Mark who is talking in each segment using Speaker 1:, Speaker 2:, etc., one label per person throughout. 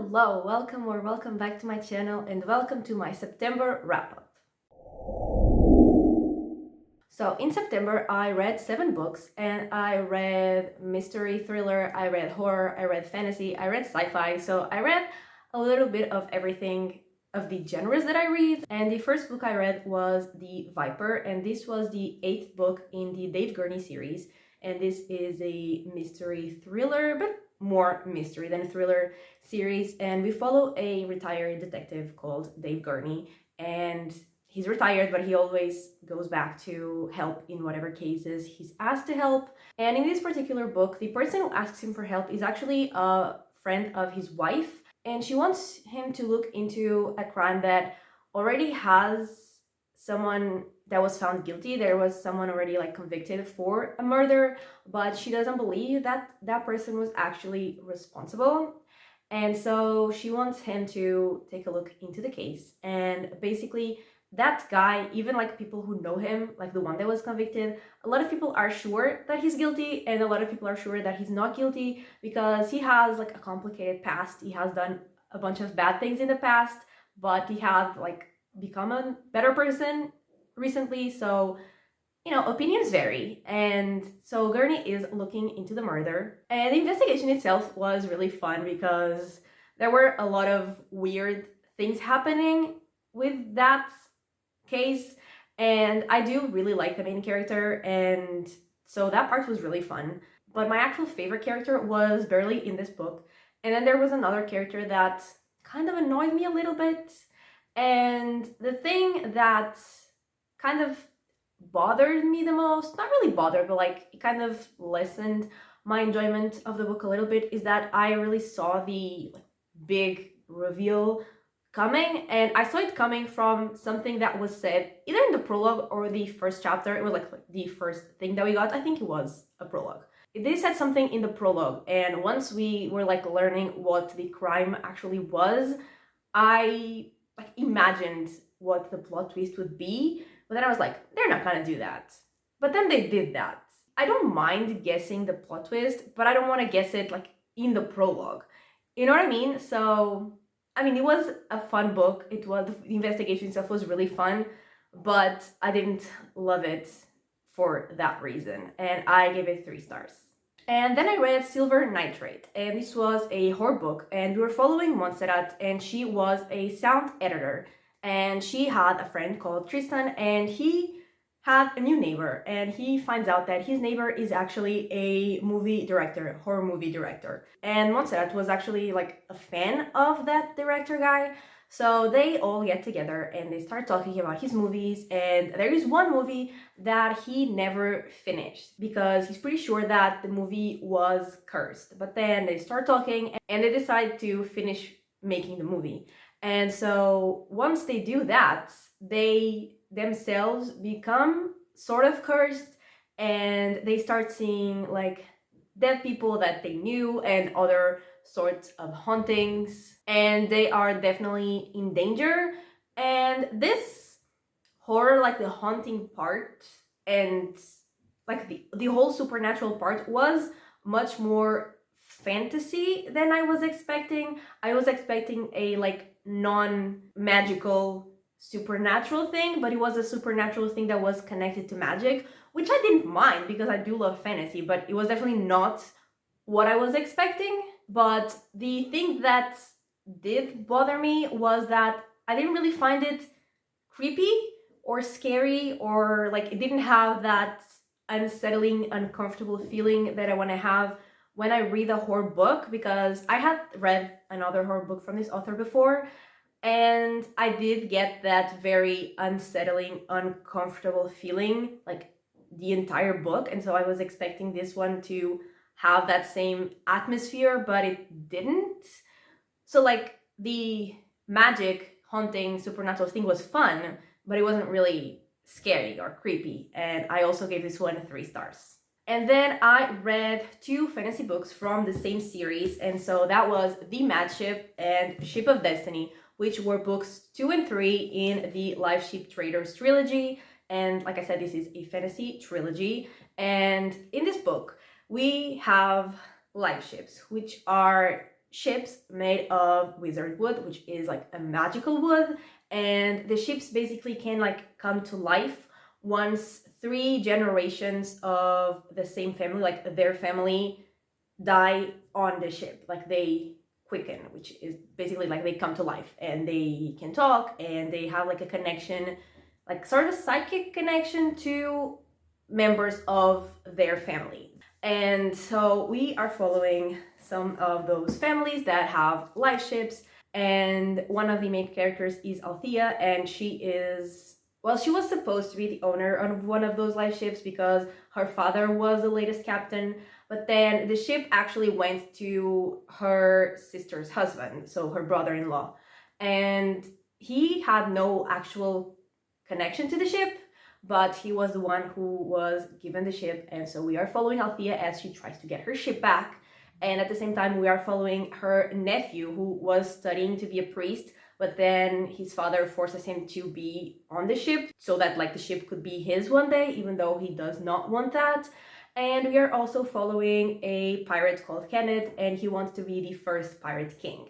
Speaker 1: Hello, welcome back to my channel and welcome to my September wrap-up. So in September I read 7 books and I read mystery, thriller, I read horror, I read fantasy, I read sci-fi, so I read a little bit of everything of the genres that I read. And the first book I read was The Viper, and this was the 8th book in the Dave Gurney series, and this is a mystery thriller, but more mystery than thriller series, and we follow a retired detective called Dave Gurney, and he's retired, but he always goes back to help in whatever cases he's asked to help. And in this particular book, the person who asks him for help is actually a friend of his wife, and she wants him to look into a crime that already has someone that was found guilty. There was someone already convicted for a murder, but she doesn't believe that that person was actually responsible. And so she wants him to take a look into the case. And basically that guy, even people who know him, like the one that was convicted, a lot of people are sure that he's guilty and a lot of people are sure that he's not guilty because he has a complicated past. He has done a bunch of bad things in the past, but he had become a better person recently. So opinions vary. And so Gurney is looking into the murder, and the investigation itself was really fun because there were a lot of weird things happening with that case, and I do really like the main character, and so that part was really fun. But my actual favorite character was barely in this book, and then there was another character that kind of annoyed me a little bit. And the thing that kind of bothered me the most, not really bothered, but it kind of lessened my enjoyment of the book a little bit, is that I really saw the big reveal coming, and I saw it coming from something that was said either in the prologue or the first chapter. It was the first thing that we got. I think it was a prologue. They said something in the prologue, and once we were learning what the crime actually was, I imagined what the plot twist would be, but then I was like, they're not gonna do that. But then they did that. I don't mind guessing the plot twist, but I don't want to guess it in the prologue. You know what I mean? So I mean, it was a fun book. It was, the investigation stuff was really fun, but I didn't love it for that reason, and I gave it 3 stars. And then I read Silver Nitrate, and this was a horror book, and we were following Montserrat, and she was a sound editor, and she had a friend called Tristan, and he had a new neighbor, and he finds out that his neighbor is actually a movie director, horror movie director. And Montserrat was actually a fan of that director guy. So they all get together and they start talking about his movies, and there is one movie that he never finished because he's pretty sure that the movie was cursed. But then they start talking and they decide to finish making the movie. And so once they do that, they themselves become sort of cursed, and they start seeing dead people that they knew and other sorts of hauntings, and they are definitely in danger. And this horror, the haunting part and the whole supernatural part, was much more fantasy than I was expecting. I was expecting a non-magical supernatural thing, but it was a supernatural thing that was connected to magic, which I didn't mind because I do love fantasy, but it was definitely not what I was expecting. But the thing that did bother me was that I didn't really find it creepy or scary, or it didn't have that unsettling, uncomfortable feeling that I want to have when I read a horror book, because I had read another horror book from this author before, and I did get that very unsettling, uncomfortable feeling the entire book. And so I was expecting this one to have that same atmosphere, but it didn't. So the magic, haunting, supernatural thing was fun, but it wasn't really scary or creepy. And I also gave this one 3 stars. And then I read 2 fantasy books from the same series, and so that was The Mad Ship and Ship of Destiny, which were books 2 and 3 in the Life Ship Traders trilogy. And like I said, this is a fantasy trilogy. And in this book, we have life ships, which are ships made of wizard wood, which is like a magical wood, and the ships basically can like come to life once 3 generations of the same family, like their family, die on the ship. Like they quicken, which is basically like they come to life and they can talk and they have like a connection, like sort of psychic connection to members of their family. And so we are following some of those families that have life ships, and one of the main characters is Althea, and she is, well, she was supposed to be the owner of one of those life ships because her father was the latest captain, but then the ship actually went to her sister's husband, so her brother-in-law, and he had no actual connection to the ship, but he was the one who was given the ship. And so we are following Althea as she tries to get her ship back, and at the same time we are following her nephew, who was studying to be a priest, but then his father forces him to be on the ship so that like the ship could be his one day, even though he does not want that. And we are also following a pirate called Kenneth, and he wants to be the first pirate king.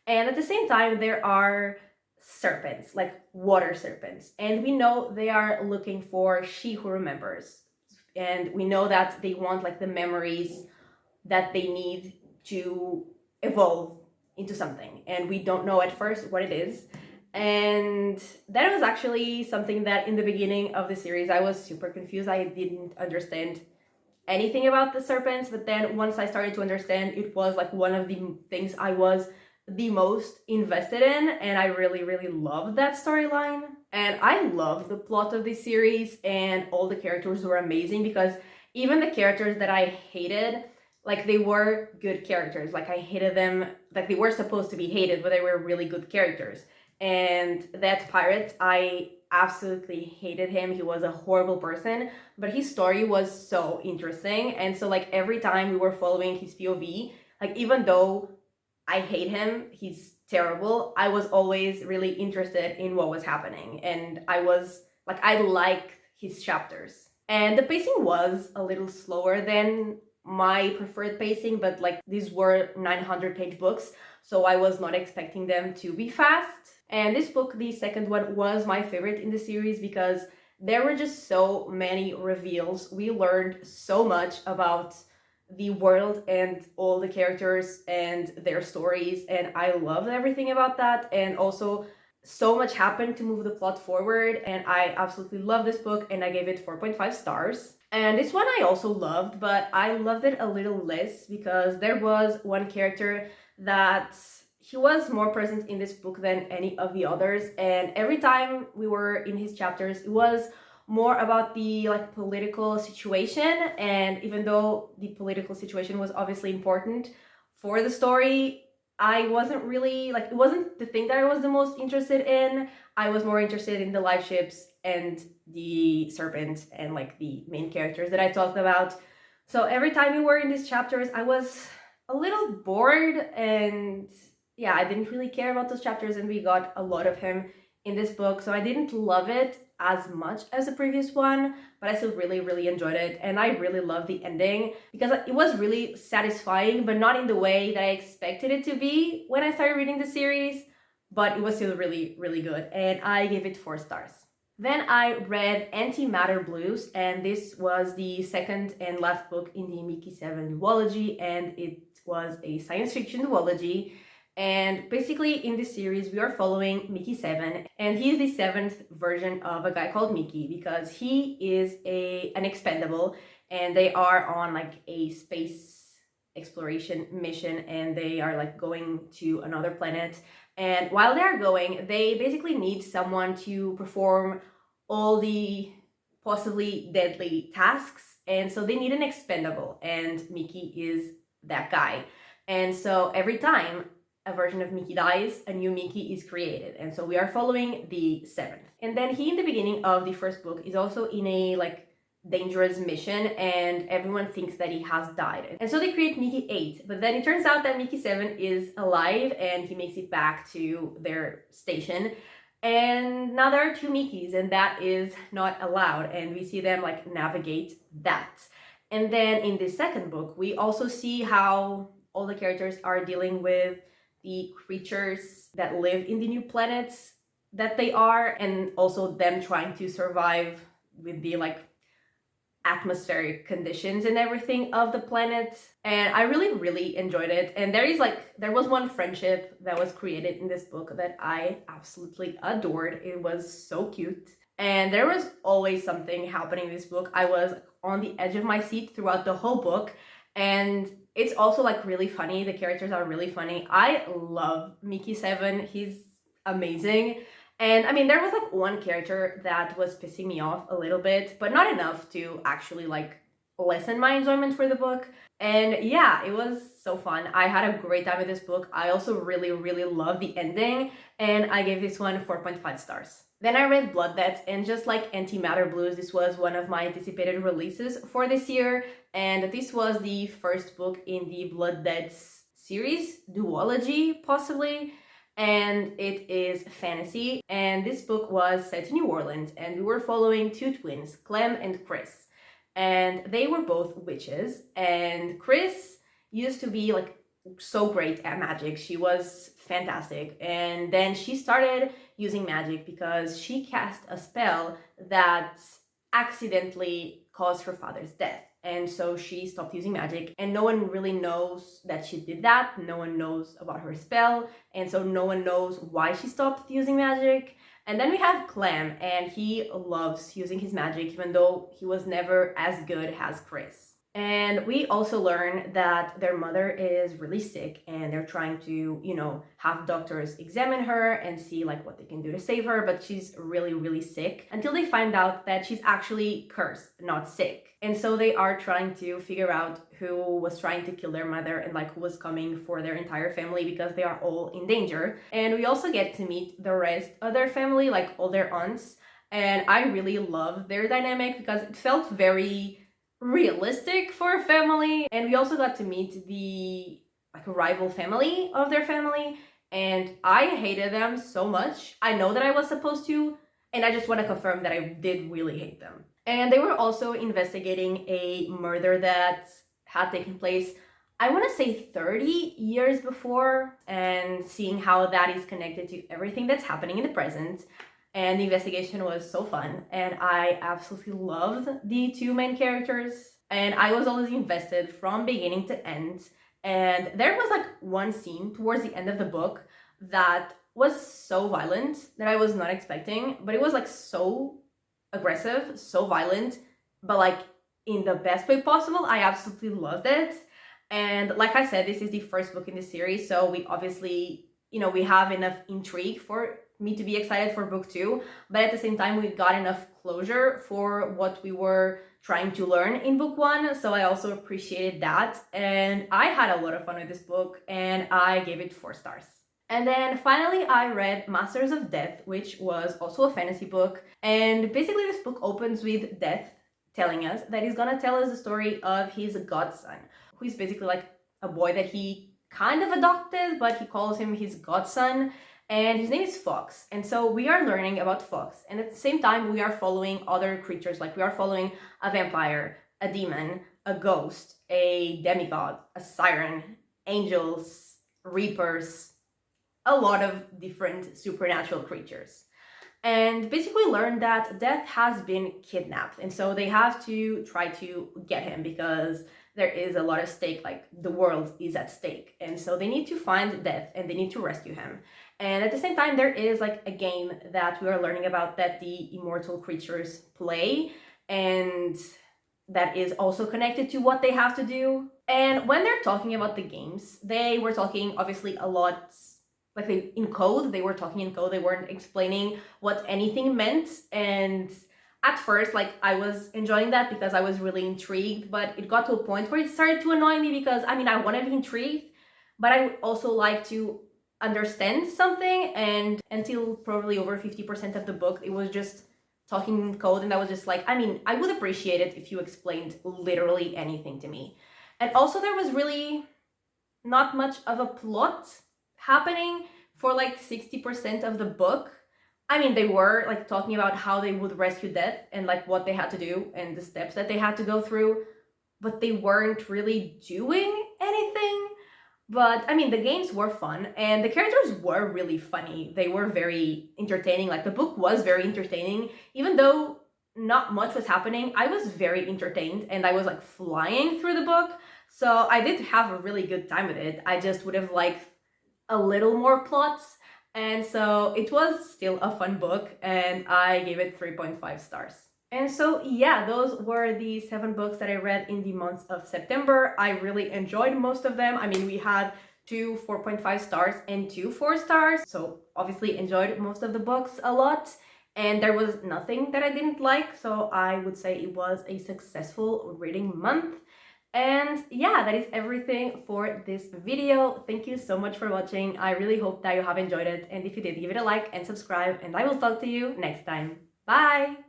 Speaker 1: And at the same time there are serpents, like water serpents, and we know they are looking for She Who Remembers, and we know that they want like the memories that they need to evolve into something, and we don't know at first what it is. And that was actually something that in the beginning of the series I was super confused. I didn't understand anything about the serpents, but then once I started to understand, it was like one of the things I was the most invested in, and I really loved that storyline. And I loved the plot of this series, and all the characters were amazing, because even the characters that I hated, like they were good characters. Like I hated them, like they were supposed to be hated, but they were really good characters. And that pirate, I absolutely hated him. He was a horrible person, but his story was so interesting. And so like every time we were following his POV, like even though I hate him, he's terrible, I was always really interested in what was happening. And I was like, I liked his chapters. And the pacing was a little slower than my preferred pacing, but like these were 900-page books, so I was not expecting them to be fast. And this book, the second one, was my favorite in the series because there were just so many reveals. We learned so much about the world and all the characters and their stories, and I loved everything about that. And also so much happened to move the plot forward, and I absolutely love this book, and I gave it 4.5 stars. And this one I also loved, but I loved it a little less because there was one character that he was more present in this book than any of the others, and every time we were in his chapters it was more about the like political situation. And even though the political situation was obviously important for the story, I wasn't really like, it wasn't the thing that I was the most interested in. I was more interested in the life ships and the serpent and like the main characters that I talked about. So every time we were in these chapters I was a little bored, and yeah, I didn't really care about those chapters, and we got a lot of him in this book, so I didn't love it as much as the previous one, but I still really enjoyed it. And I really loved the ending because it was really satisfying, but not in the way that I expected it to be when I started reading the series, but it was still really good, and I gave it 4 stars. Then I read Antimatter Blues, and this was the second and last book in the Mickey 7 duology, and it was a science fiction duology. And basically in this series we are following Mickey 7, and he is the 7th version of a guy called Mickey because he is an expendable, and they are on like a space exploration mission, and they are like going to another planet. And while they're going, they basically need someone to perform all the possibly deadly tasks, and so they need an expendable, and Mickey is that guy. And so every time a version of Mickey dies, a new Mickey is created, and so we are following the 7th. And then he, in the beginning of the first book, is also in a like dangerous mission, and everyone thinks that he has died, and so they create Mickey 8. But then it turns out that Mickey 7 is alive, and he makes it back to their station, and now there are 2 Mickeys, and that is not allowed, and we see them like navigate that. And then in the second book we also see how all the characters are dealing with the creatures that live in the new planets that they are, and also them trying to survive with the like atmospheric conditions and everything of the planet. And I really enjoyed it. And there was one friendship that was created in this book that I absolutely adored. It was so cute, and there was always something happening in this book. I was on the edge of my seat throughout the whole book. And it's also like really funny. The characters are really funny. I love Mickey 7. He's amazing. And I mean, there was like one character that was pissing me off a little bit, but not enough to actually like lessen my enjoyment for the book. And yeah, it was so fun. I had a great time with this book. I also really love the ending, and I gave this one 4.5 stars. Then I read Blood Debts, and just like Antimatter Blues, this was one of my anticipated releases for this year, and this was the first book in the Blood Debts series, duology possibly, and it is fantasy. And this book was set in New Orleans, and we were following two twins, Clem and Chris, and they were both witches. And Chris used to be like so great at magic. She was fantastic, and then she started using magic because she cast a spell that accidentally caused her father's death. And so she stopped using magic, and no one really knows that she did that. No one knows about her spell, and so no one knows why she stopped using magic. And then we have Clem, and he loves using his magic, even though he was never as good as Chris. And we also learn that their mother is really sick, and they're trying to, have doctors examine her and see like what they can do to save her, but she's really sick, until they find out that she's actually cursed, not sick. And so they are trying to figure out who was trying to kill their mother, and like who was coming for their entire family, because they are all in danger. And we also get to meet the rest of their family, like all their aunts. And I really love their dynamic because it felt very realistic for a family. And we also got to meet the like rival family of their family, and I hated them so much. I know that I was supposed to, and I just want to confirm that I did really hate them. And they were also investigating a murder that had taken place, I want to say 30 years before, and seeing how that is connected to everything that's happening in the present. And the investigation was so fun, and I absolutely loved the two main characters, and I was always invested from beginning to end. And there was like one scene towards the end of the book that was so violent that I was not expecting, but it was like so aggressive, so violent, but like in the best way possible. I absolutely loved it. And like I said, this is the first book in the series, so we obviously, we have enough intrigue for me to be excited for book 2, but at the same time we got enough closure for what we were trying to learn in book 1, so I also appreciated that. And I had a lot of fun with this book, and I gave it 4 stars. And then finally I read Masters of Death, which was also a fantasy book. And basically this book opens with Death telling us that he's gonna tell us the story of his godson, who is basically like a boy that he kind of adopted, but he calls him his godson, and his name is Fox. And so we are learning about Fox, and at the same time we are following other creatures. Like we are following a vampire, a demon, a ghost, a demigod, a siren, angels, reapers, a lot of different supernatural creatures. And basically learn that Death has been kidnapped, and so they have to try to get him because there is a lot of stake, like the world is at stake. And so they need to find Death and they need to rescue him. And at the same time, there is like a game that we are learning about that the immortal creatures play, and that is also connected to what they have to do. And when they're talking about the games, they were talking obviously a lot, like in code, they were talking in code, they weren't explaining what anything meant. And at first, like, I was enjoying that because I was really intrigued, but it got to a point where it started to annoy me because, I mean, I want to be intrigued, but I would also like to understand something. And until probably over 50% of the book, it was just talking in code, and I was just like, I mean, I would appreciate it if you explained literally anything to me. And also there was really not much of a plot happening for like 60% of the book. I mean, they were like talking about how they would rescue Death and like what they had to do and the steps that they had to go through, but they weren't really doing anything. But I mean, the games were fun and the characters were really funny. They were very entertaining. Like, the book was very entertaining. Even though not much was happening, I was very entertained and I was like flying through the book. So I did have a really good time with it. I just would have liked a little more plots. And so it was still a fun book and I gave it 3.5 stars. And so, yeah, those were the 7 books that I read in the month of September. I really enjoyed most of them. I mean, we had 2 4.5 stars and 2 4 stars. So obviously enjoyed most of the books a lot. And there was nothing that I didn't like. So I would say it was a successful reading month. And yeah, that is everything for this video. Thank you so much for watching. I really hope that you have enjoyed it. And if you did, give it a like and subscribe. And I will talk to you next time. Bye!